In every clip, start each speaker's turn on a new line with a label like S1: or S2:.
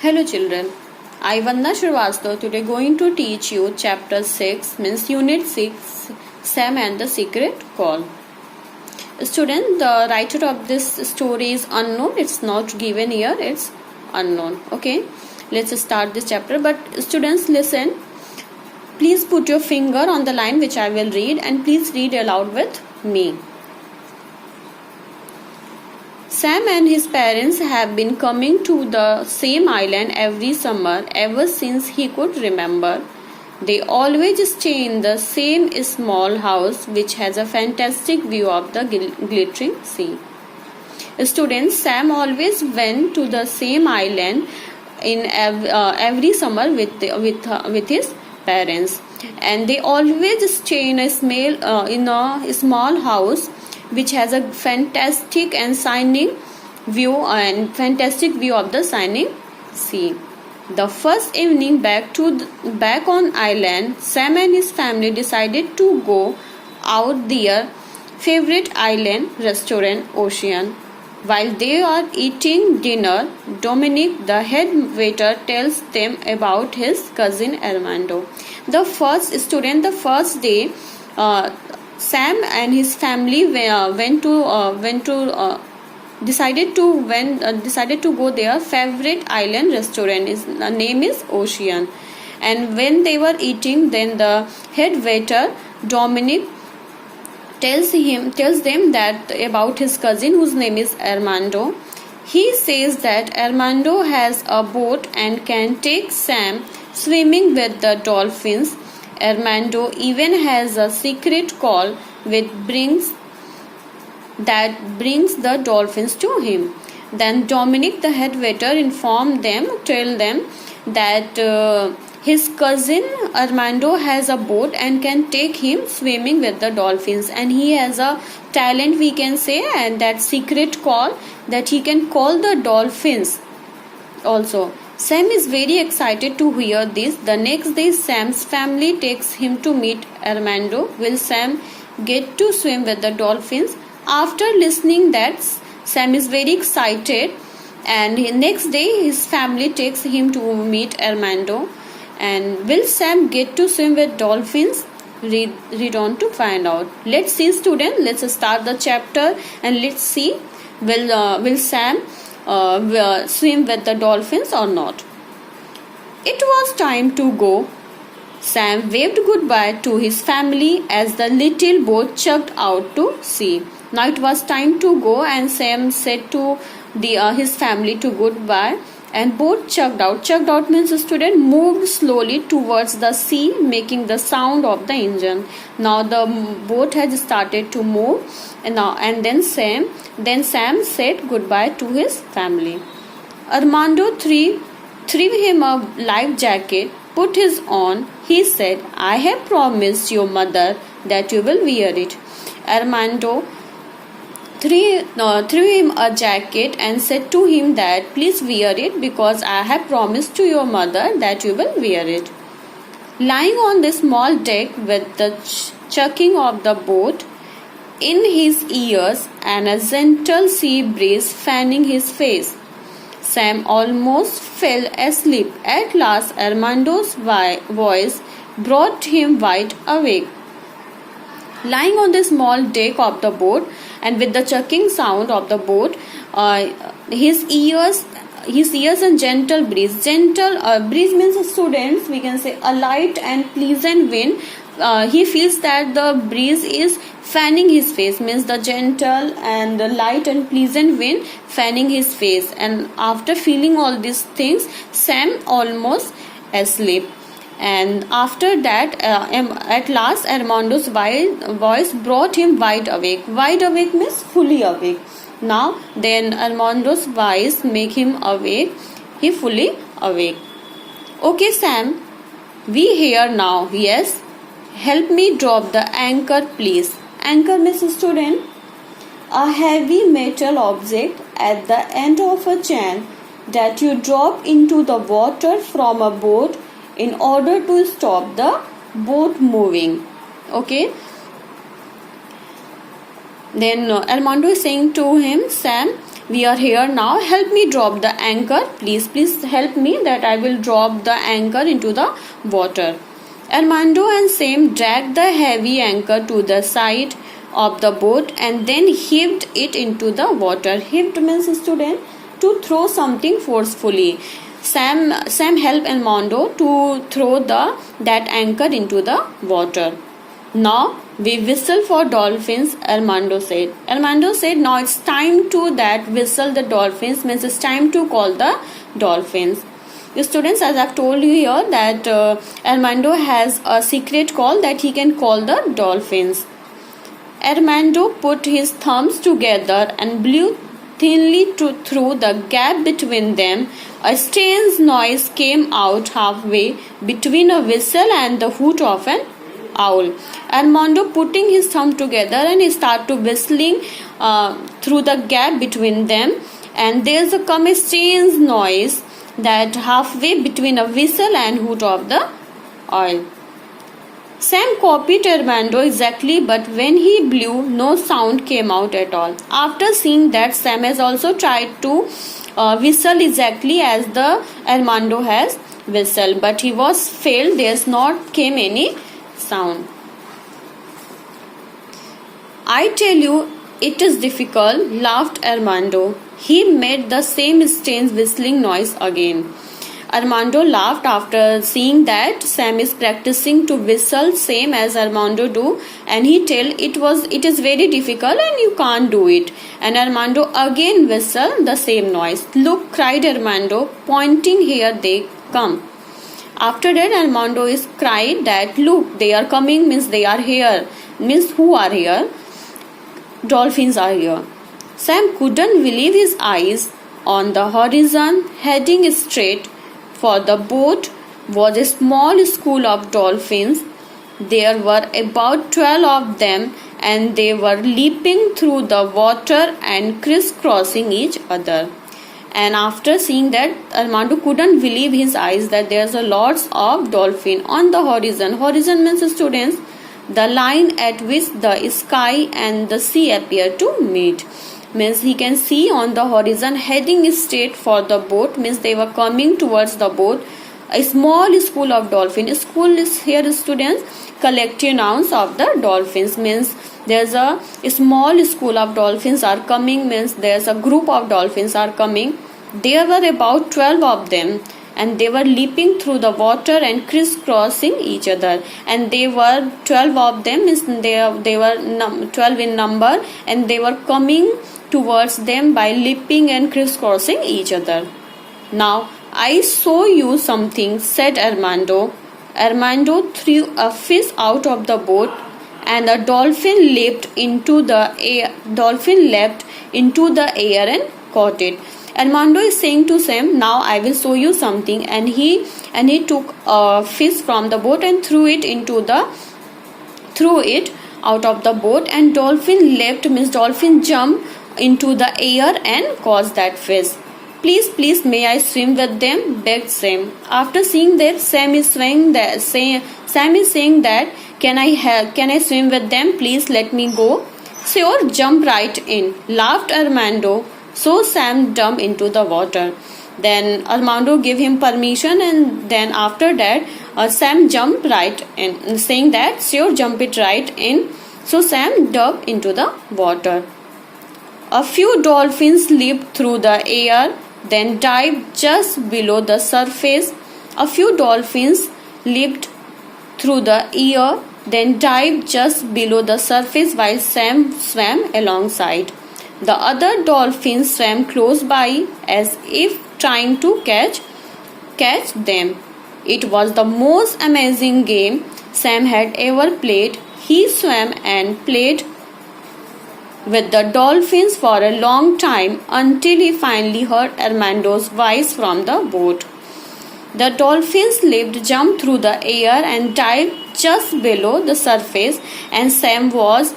S1: Hello children, I Vandana Shrivastava today going to teach you chapter 6 means unit 6 Sam and the Secret Call. Student, the writer of this story is unknown. It's not given here, it's unknown. Okay, let's start this chapter. But students, listen. Please put your finger on the line which I will read and please read aloud with me. Sam and his parents have been coming to the same island every summer ever since he could remember. They always stay in the same small house which has a fantastic view of the glittering sea. Students, Sam always went to the same island in every summer with his parents, and they always stay in a small house which has a fantastic view of the shining sea. The first evening back on island, Sam and his family decided to go out their favorite island restaurant, Ocean. While they are eating dinner, Dominic, the head waiter, tells them about his cousin Armando. The first day, Sam and his family decided to go their favorite island restaurant. The name is Ocean. And when they were eating, then the head waiter Dominic tells them that about his cousin whose name is Armando. He says that Armando has a boat and can take Sam swimming with the dolphins. Armando even has a secret call which brings the dolphins to him. Then Dominic, the head waiter, tell them that his cousin Armando has a boat and can take him swimming with the dolphins, and he has a talent, we can say, and that secret call that he can call the dolphins also. Sam is very excited to hear this. The next day, Sam's family takes him to meet Armando. Will Sam get to swim with the dolphins? After listening that, Sam is very excited, and next day his family takes him to meet Armando. And will Sam get to swim with dolphins? Read on to find out. Let's see, student. Let's start the chapter and let's see will Sam swim with the dolphins or not. It was time to go. Sam waved goodbye to his family as the little boat chugged out to sea. Now it was time to go, and Sam said to his family to goodbye, and boat chugged out. Chugged out means the student moved slowly towards the sea, making the sound of the engine. Now the boat has started to move, and then Sam said goodbye to his family. Armando threw him a life jacket, put his on. He said, "I have promised your mother that you will wear it." Armando threw him a jacket and said to him that please wear it because I have promised to your mother that you will wear it. Lying on the small deck with the chugging of the boat in his ears and a gentle sea breeze fanning his face, Sam almost fell asleep. At last, Armando's voice brought him wide awake. Lying on the small deck of the boat and with the chugging sound of the boat, his ears and gentle breeze. Gentle breeze means, students, we can say a light and pleasant wind. He feels that the breeze is fanning his face, means the gentle and the light and pleasant wind fanning his face. And after feeling all these things, Sam almost asleep. And after that, at last, Armando's voice brought him wide awake. Wide awake means fully awake. Now, then Armando's voice make him awake. He fully awake. Okay, Sam, we here now. Yes, help me drop the anchor, please. Anchor means, student, a heavy metal object at the end of a chain that you drop into the water from a boat in order to stop the boat moving. Okay. Then Armando is saying to him, Sam, we are here now. Help me drop the anchor. Please help me that I will drop the anchor into the water. Armando and Sam dragged the heavy anchor to the side of the boat and then heaved it into the water. Heaved means, student, to throw something forcefully. Sam helped Armando to throw that anchor into the water. Now we whistle for dolphins, Armando said. Armando said, now it's time to that whistle the dolphins, means it's time to call the dolphins. The students, as I've told you here, that Armando has a secret call that he can call the dolphins. Armando put his thumbs together and blew thinly through the gap between them. A strange noise came out halfway between a whistle and the hoot of an owl. Armando putting his thumb together and he started whistling through the gap between them, and there's a strange noise that halfway between a whistle and hoot of the owl. Sam copied Armando exactly, but when he blew, no sound came out at all. After seeing that, Sam has also tried to whistle exactly as the Armando has whistled, but he was failed. There's not came any sound. I tell you, it is difficult, laughed Armando. He made the same strange whistling noise again. Armando laughed after seeing that Sam is practicing to whistle same as Armando do, and he tell it is very difficult and you can't do it. And Armando again whistled the same noise. Look, cried Armando, pointing, here they come. After that, Armando is cried that look, they are coming, means they are here, means who are here? Dolphins are here. Sam couldn't believe his eyes. On the horizon, heading straight for the boat, was a small school of dolphins. There were about 12 of them, and they were leaping through the water and crisscrossing each other. And after seeing that, Armando couldn't believe his eyes that there's a lots of dolphin on the horizon. Horizon means, students, the line at which the sky and the sea appear to meet. Means he can see on the horizon heading straight for the boat, means they were coming towards the boat. A small school of dolphins. School is here, students, collective nouns of the dolphins, means there's a small school of dolphins are coming, means there's a group of dolphins are coming. There were about 12 of them, and they were leaping through the water and crisscrossing each other. And they were 12 of them, means they were 12 in number, and they were coming towards them by leaping and crisscrossing each other. Now I show you something, said Armando. Armando threw a fish out of the boat, and a dolphin leapt into the air. Dolphin leapt into the air and caught it. Armando is saying to Sam, now I will show you something, and he took a fish from the boat and threw it out of the boat, and dolphin leapt, means dolphin jumped into the air and caught that fish. Please, may I swim with them? Begged Sam. After seeing that, Sam is saying that can I swim with them? Please let me go. Sure, jump right in, laughed Armando. So Sam jumped into the water. Then Armando gave him permission, and then after that Sam jumped right in, saying that sure, jump it right in. So Sam dove into the water. A few dolphins leaped through the air, then dived just below the surface. A few dolphins leaped through the air, then dived just below the surface while Sam swam alongside. The other dolphins swam close by as if trying to catch them. It was the most amazing game Sam had ever played. He swam and played with the dolphins for a long time until he finally heard Armando's voice from the boat. The dolphins leaped, jumped through the air and dived just below the surface, and Sam was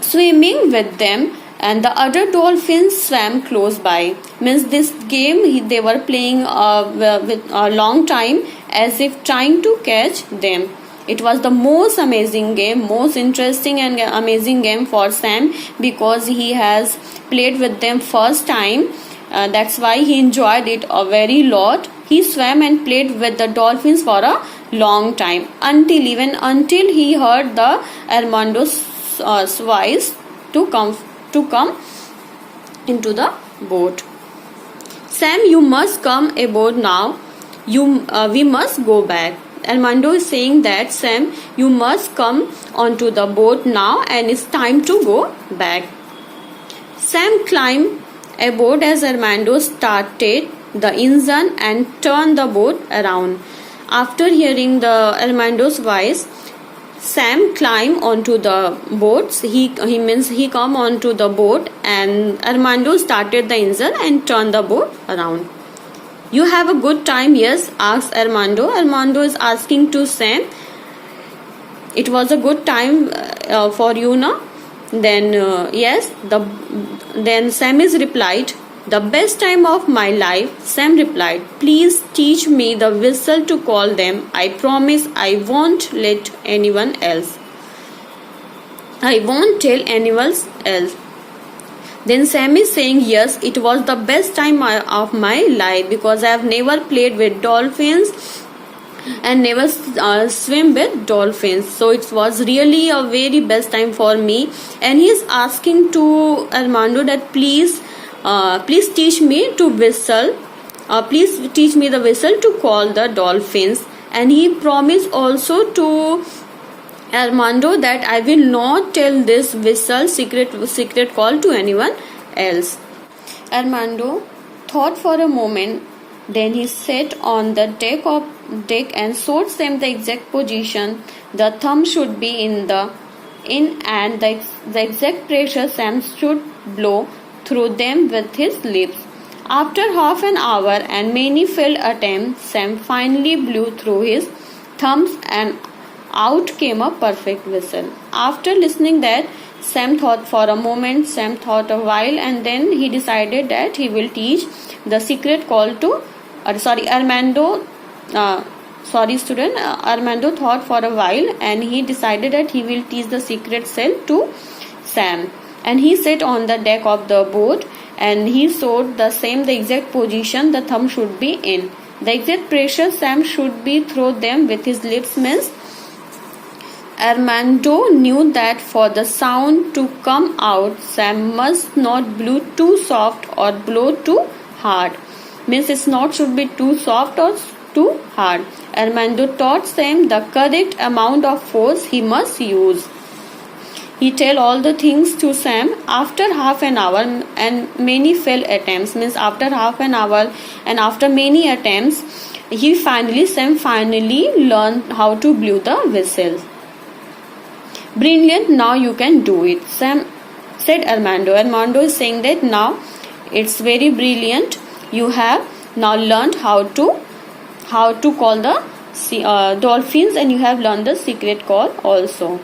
S1: swimming with them, and the other dolphins swam close by. Means this game they were playing with a long time as if trying to catch them. It was the most amazing game, most interesting and amazing game for Sam, because he has played with them first time. That's why he enjoyed it a very lot. He swam and played with the dolphins for a long time, until he heard the Armando's voice to come into the boat. Sam, you must come aboard now. We must go back. Armando is saying that, Sam, you must come onto the boat now, and it's time to go back. Sam climbed aboard as Armando started the engine and turned the boat around. After hearing the Armando's voice, Sam climbed onto the boat. He come onto the boat, and Armando started the engine and turned the boat around. You have a good time, yes? Asked Armando. Armando is asking to Sam, it was a good time for you, no? Then yes. Then Sam is replied, the best time of my life. Sam replied, please teach me the whistle to call them. I promise I won't let anyone else. I won't tell anyone else. Then Sam is saying, yes, it was the best time of my life, because I have never played with dolphins and never swim with dolphins. So it was really a very best time for me. And he is asking to Armando that please teach me to whistle. Please teach me the whistle to call the dolphins. And he promised also to Armando that I will not tell this whistle secret call to anyone else. Armando thought for a moment. Then he sat on the deck and showed Sam the exact position the thumb should be in and the exact pressure Sam should blow through them with his lips. After half an hour and many failed attempts, Sam finally blew through his thumbs and out came a perfect whistle. After listening that, Sam thought for a moment. Sam thought a while, and then he decided that he will teach the secret call to Armando. Armando thought for a while, and he decided that he will teach the secret cell to Sam. And he sat on the deck of the boat, and he showed the exact position the thumb should be in. The exact pressure Sam should be through them with his lips means Armando knew that for the sound to come out, Sam must not blow too soft or blow too hard. Means its note should be too soft or too hard. Armando taught Sam the correct amount of force he must use. He tell all the things to Sam. After half an hour and many failed attempts, means after half an hour and after many attempts, Sam finally learned how to blow the whistle. Brilliant, now you can do it, Sam said Armando. Armando is saying that now it's very brilliant. You have now learned how to call the dolphins, and you have learned the secret call also.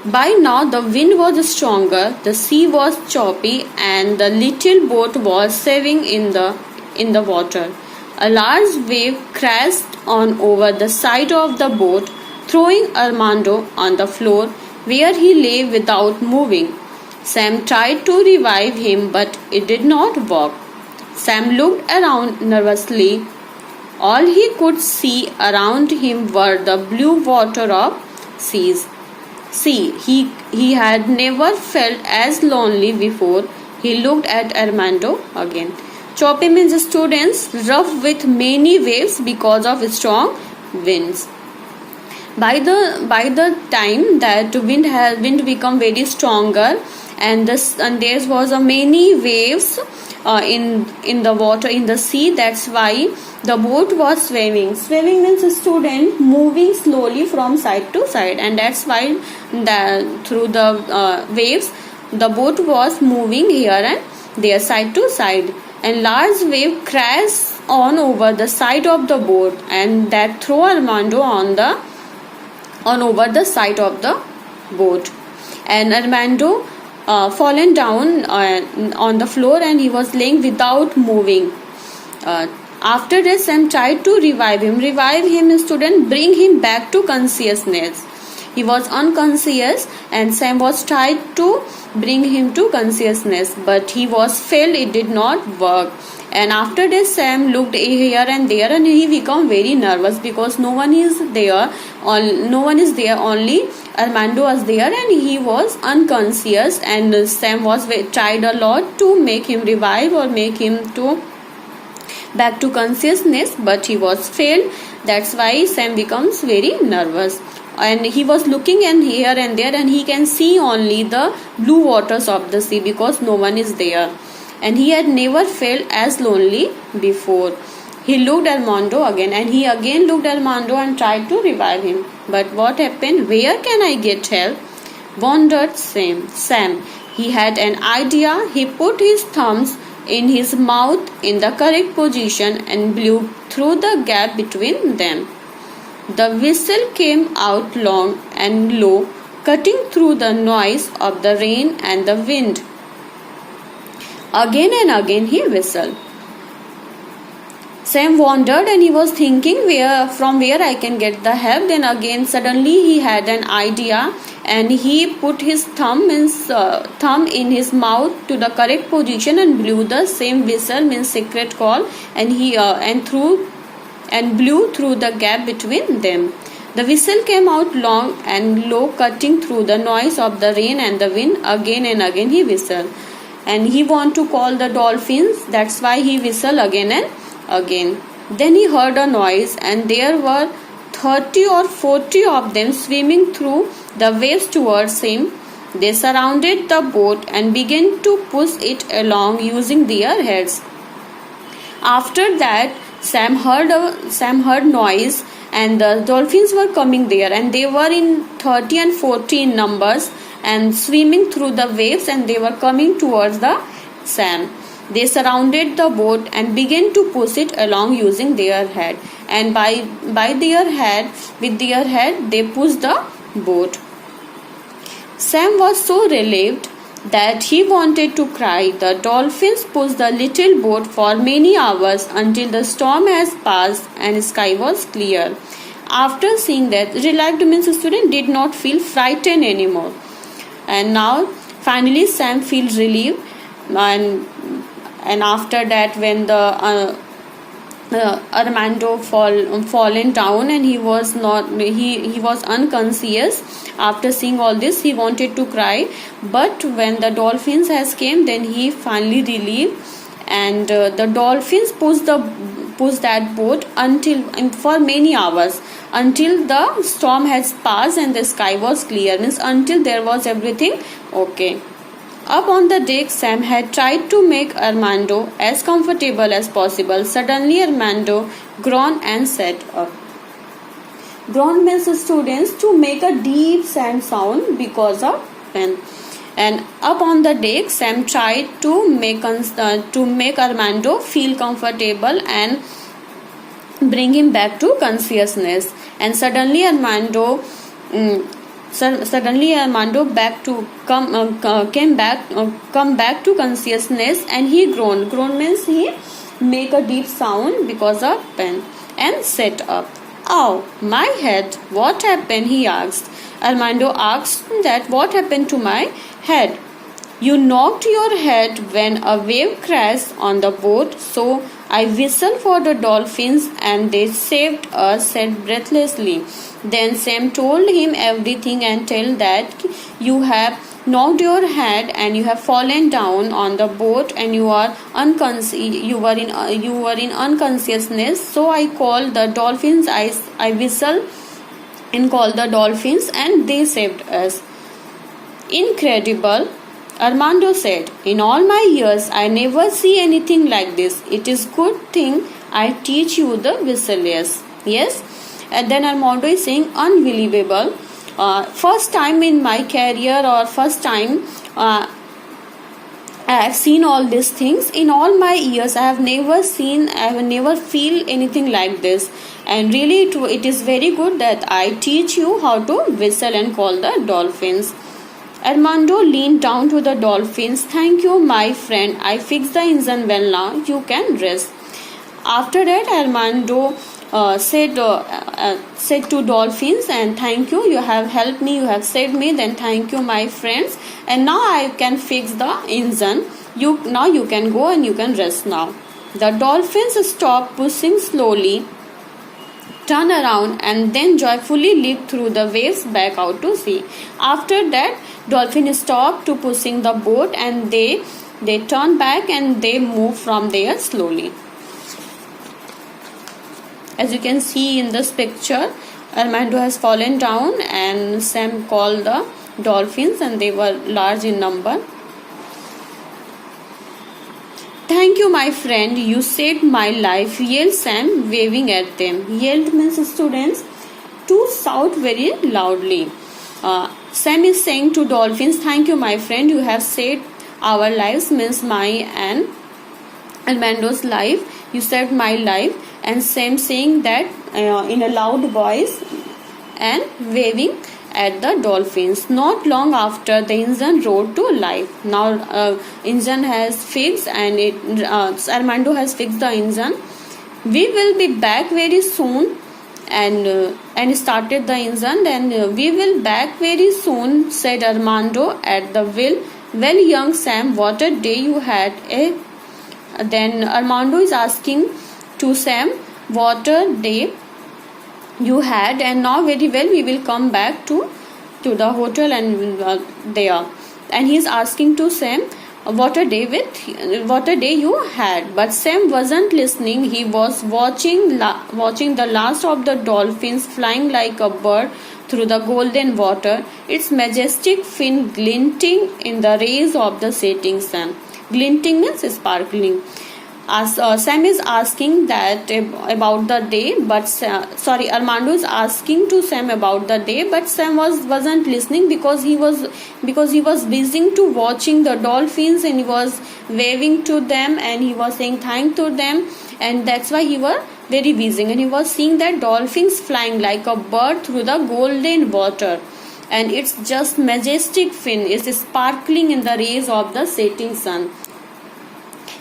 S1: By now the wind was stronger, the sea was choppy, and the little boat was sailing in the water. A large wave crashed on over the side of the boat, throwing Armando on the floor, where he lay without moving. Sam tried to revive him, but it did not work. Sam looked around nervously. All he could see around him were the blue water of seas. See, he had never felt as lonely before. He looked at Armando again. Choppy means students, rough with many waves because of strong winds. By the time that wind become very stronger, and there was a many waves in the water, in the sea. That's why the boat was swimming. Swimming means a student moving slowly from side to side, and that's why through the waves the boat was moving here and there, side to side. And large wave crashed on over the side of the boat, and that threw Armando on over the side of the boat. And Armando fallen down on the floor, and he was laying without moving. After that, Sam tried to revive him. Revive him, student, bring him back to consciousness. He was unconscious and Sam was tried to bring him to consciousness, but he was failed. It did not work. And after this, Sam looked here and there, and he became very nervous because no one is there. Only Armando was there, and he was unconscious. And Sam was tried a lot to make him revive or make him to back to consciousness, but he was failed. That's why Sam becomes very nervous. And he was looking and here and there, and he can see only the blue waters of the sea because no one is there. And he had never felt as lonely before. He looked Armando again, and he again looked Armando and tried to revive him. But what happened? Where can I get help? Wondered Sam. He had an idea. He put his thumbs in his mouth in the correct position and blew through the gap between them. The whistle came out long and low, cutting through the noise of the rain and the wind. Again and again he whistled. Sam wondered and he was thinking from where I can get the help. Then again suddenly he had an idea and he put his thumb in his mouth to the correct position and blew the same whistle, means secret call, and he blew through the gap between them. The whistle came out long and low, cutting through the noise of the rain and the wind. Again and again he whistled. And he wanted to call the dolphins. That's why he whistled again and again. Then he heard a noise, and there were 30 or 40 of them swimming through the waves towards him. They surrounded the boat and began to push it along using their heads. After that, Sam heard noise, and the dolphins were coming there, and they were in 30 and 40 in numbers and swimming through the waves, and they were coming towards the Sam. They surrounded the boat and began to push it along using their head, and with their head they pushed the boat. Sam was so relieved that he wanted to cry. The dolphins pushed the little boat for many hours until the storm has passed and sky was clear. After seeing that, relieved means the student did not feel frightened anymore. And now finally Sam feels relieved, and after that, when the Armando fallen down and he was unconscious. After seeing all this, he wanted to cry, but when the dolphins has came, then he finally relieved, and the dolphins pushed that boat for many hours until the storm has passed and the sky was clear, means until there was everything okay. Up on the deck, Sam had tried to make Armando as comfortable as possible. Suddenly, Armando groaned and sat up. Groan means students to make a deep sound because of pain. And up on the deck, Sam tried to make Armando feel comfortable and bring him back to consciousness. And suddenly, Armando came back to consciousness, and he groaned. Groan means he make a deep sound because of pain and sat up. "Oh, my head! What happened?" he asked. Armando asked that, "What happened to my head?" "You knocked your head when a wave crashed on the boat, so I whistled for the dolphins and they saved us," said breathlessly. Then Sam told him everything and told that you have knocked your head and you have fallen down on the boat and you were in unconsciousness. So I called the dolphins. I whistled and called the dolphins and they saved us. "Incredible," Armando said. "In all my years, I never see anything like this. It is good thing I teach you the whistle." Yes. And then Armando is saying, "Unbelievable. First time in my career, or first time I have seen all these things. In all my years, I have never feel anything like this. And really, it is very good that I teach you how to whistle and call the dolphins." Armando leaned down to the dolphins. "Thank you, my friend. I fixed the engine well now. You can rest." After that, Armando said to dolphins, and thank you, you have helped me, you have saved me, then thank you my friends, and now I can fix the engine. Now you can go and you can rest now. The dolphins stop pushing slowly, turn around, and then joyfully leap through the waves back out to sea. After that, dolphins stop to pushing the boat, and they turn back and they move from there slowly. As you can see in this picture, Armando has fallen down and Sam called the dolphins, and they were large in number. Thank you, my friend, you saved my life, yelled Sam, waving at them. Yelled means, students, to shout very loudly. Sam is saying to dolphins, thank you, my friend, you have saved our lives, means my and Armando's life, you saved my life. And Sam saying that in a loud voice and waving at the dolphins. Not long after, the engine roared to life. Now engine has fixed, and Armando has fixed the engine. We will be back very soon, and started the engine. Then we will back very soon, said Armando at the wheel. Well, young Sam, what a day you had, eh? Then Armando is asking to Sam, what a day you had, and now very well we will come back to the hotel and there. And he is asking to Sam, what a day you had. But Sam wasn't listening. He was watching the last of the dolphins flying like a bird through the golden water, its majestic fin glinting in the rays of the setting sun. Glinting means sparkling. As Sam is asking that about the day, but Armando is asking to Sam about the day, but Sam wasn't listening because he was busy to watching the dolphins, and he was waving to them, and he was saying thank to them, and that's why he was very busy, and he was seeing that dolphins flying like a bird through the golden water, and it's just majestic fin is sparkling in the rays of the setting sun.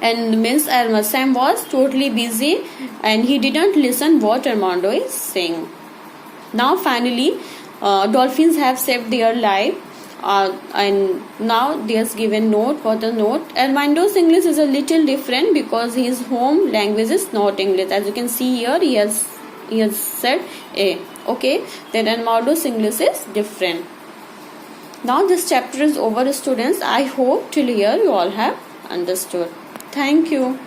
S1: And means Sam was totally busy, and he didn't listen what Armando is saying. Now finally, dolphins have saved their life, and now there's given note. For the note, Armando's English is a little different because his home language is not English. As you can see here, he has said a. Okay, then Armando's English is different. Now this chapter is over, students. I hope till here you all have understood. Thank you.